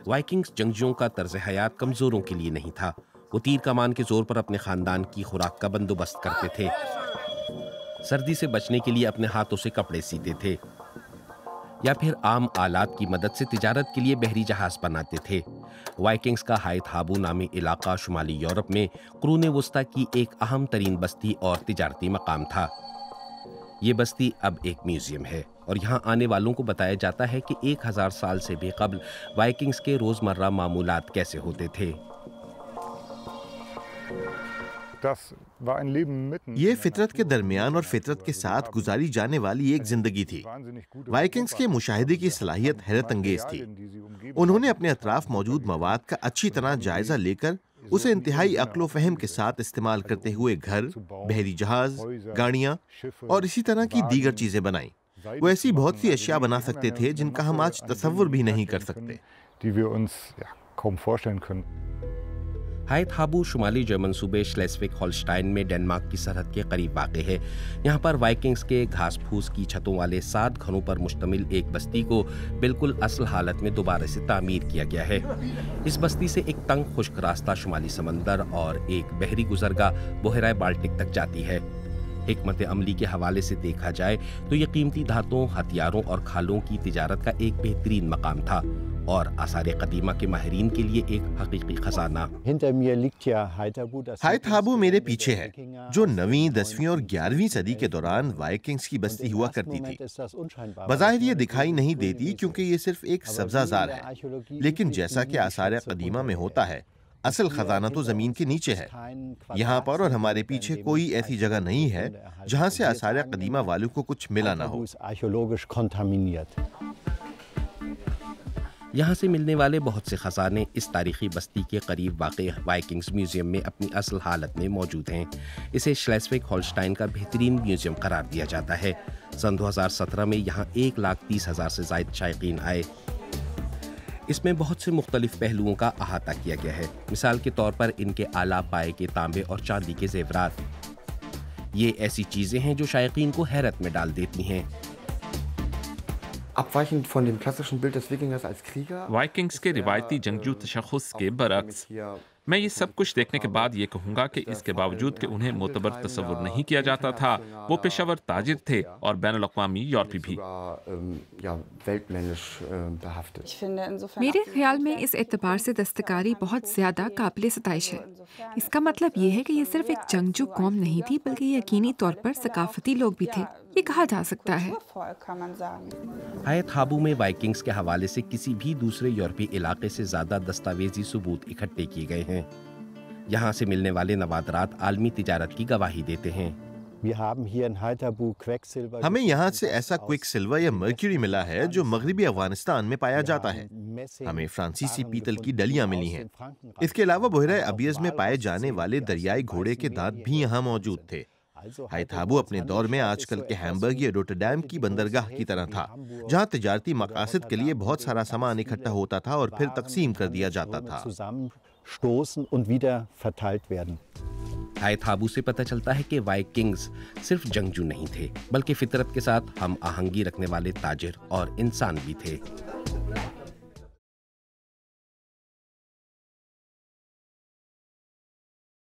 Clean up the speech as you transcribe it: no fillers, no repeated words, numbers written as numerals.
Vikings जंगजुओं का तर्ज हयात कमजोरों के लिए नहीं था। वो तीर कमान के जोर पर अपने खानदान की खुराक का बंदोबस्त करते थे, सर्दी से बचने के लिए अपने हाथों से कपड़े सीते थे, या फिर आम आलात की मदद से तिजारत के लिए बहरी जहाज बनाते थे। वाइकिंग्स का हायत हाबू नामी इलाका शुमाली यूरोप में कुरून वस्ता की एक अहम तरीन बस्ती और तिजारती मकाम था। ये बस्ती अब एक म्यूजियम है और यहाँ आने वालों को बताया जाता है कि 1000 साल से भी कबल वाइकिंग्स के रोजमर्रा मामूलात कैसे होते थे। ये फितरत के दरमियान और फितरत के साथ गुजारी जाने वाली एक जिंदगी थी। वाइकिंग्स के मुशाहिदे की सलाहियत हैरत अंगेज थी। उन्होंने अपने अतराफ मौजूद मवाद का अच्छी तरह जायजा लेकर उसे इंतहाई अक्ल फहम के साथ इस्तेमाल करते हुए घर, बहरी जहाज, गाड़ियाँ और इसी तरह की दीगर चीजें बनाई। वो ऐसी बहुत सी अशिया बना सकते थे जिनका हम आज तसव्वुर भी नहीं कर सकते। हायत हाबू शुमाली जर्मन सूबे श्लेस्विग होल्स्टाइन में डेनमार्क की सरहद के करीब वाक़ है। यहाँ पर वाइकिंग्स के घास फूस की छतों वाले 7 घरों पर मुश्तमिल एक बस्ती को बिल्कुल असल हालत में दोबारा से तामीर किया गया है। इस बस्ती से एक तंग खुश्क रास्ता शुमाली समंदर और एक बहरी गुजरगाह बहरा बाल्टिक तक जाती है। हिकमत अमली के हवाले से देखा जाए तो ये कीमती धातुओं, हथियारों और खालों की तिजारत का एक बेहतरीन मकाम था और आसार कदीमा के माहिरीन के लिए एक हकीकी खजाना। हायत हाबू मेरे पीछे है, जो 9वीं, 10वीं और 11वीं सदी के दौरान वाइकिंग्स की बस्ती हुआ करती थी। बज़ाहिर ये दिखाई नहीं देती क्योंकि ये सिर्फ एक सब्ज़ाज़ार है, लेकिन जैसा कि आसार कदीमा में होता है, असल खजाना तो जमीन के नीचे है। यहाँ पर और हमारे पीछे कोई ऐसी जगह नहीं है जहाँ से आसार कदीमा वालों को कुछ मिला ना हो। यहाँ से मिलने वाले बहुत से खजाने इस तारीखी बस्ती के करीब वाक़े वाइकिंग्स म्यूजियम में अपनी असल हालत में मौजूद हैं। इसे श्लेस्विग होल्स्टाइन का बेहतरीन म्यूजियम करार दिया जाता है। सन 2017 में यहाँ 1,30,000 से ज़ायद शायकीन आए। इसमें बहुत से मुख्तलिफ पहलुओं का अहाता किया गया है। मिसाल के तौर पर इनके आला पाए के तांबे और चांदी के जेवरात, ये ऐसी चीज़ें हैं जो शायकीन को हैरत में डाल देती हैं। वाइकिंग्स के रिवायती जंगजू तशख़्ख़ुस के बरक्स, मैं ये सब कुछ देखने के बाद ये कहूँगा कि इसके बावजूद कि उन्हें मोतबर तसव्वुर नहीं किया जाता था, वो पेशावर ताजिर थे और बैनुल-अक़वामी यूरोपी भी। मेरे ख्याल में इस एतबार से दस्तकारी बहुत ज़्यादा काबिल सताइश है। इसका मतलब ये है कि ये सिर्फ एक जंगजू कौम नहीं थी, बल्कि यकीनी तौर पर सकाफती लोग भी थे, ये कहा जा सकता है। हायत हाबू में वाइकिंग्स के हवाले से किसी भी दूसरे यूरोपीय इलाके से ज़्यादा दस्तावेजी सबूत इकट्ठे किए गए हैं। यहाँ से मिलने वाले नवादरात आलमी तिजारत की गवाही देते हैं। हमें यहाँ से ऐसा क्विक सिल्वर या मर्क्यूरी मिला है जो मगरबी अफगानिस्तान में पाया जाता है। हमें फ्रांसीसी पीतल की डलियां मिली हैं। इसके अलावा बहरा अबियज में पाए जाने वाले दरियाई घोड़े के दांत भी यहाँ मौजूद थे। हायत हाबू अपने दौर में आजकल के हैम्बर्ग या रोटरडैम की बंदरगाह की तरह था, जहाँ तिजारती मकासद के लिए बहुत सारा सामान इकट्ठा होता था और फिर तकसीम कर दिया जाता था। हायत हाबू से पता चलता है कि वाइकिंग्स सिर्फ जंगजू नहीं थे, बल्कि फितरत के साथ हम आहंगी रखने वाले ताजिर और इंसान भी थे।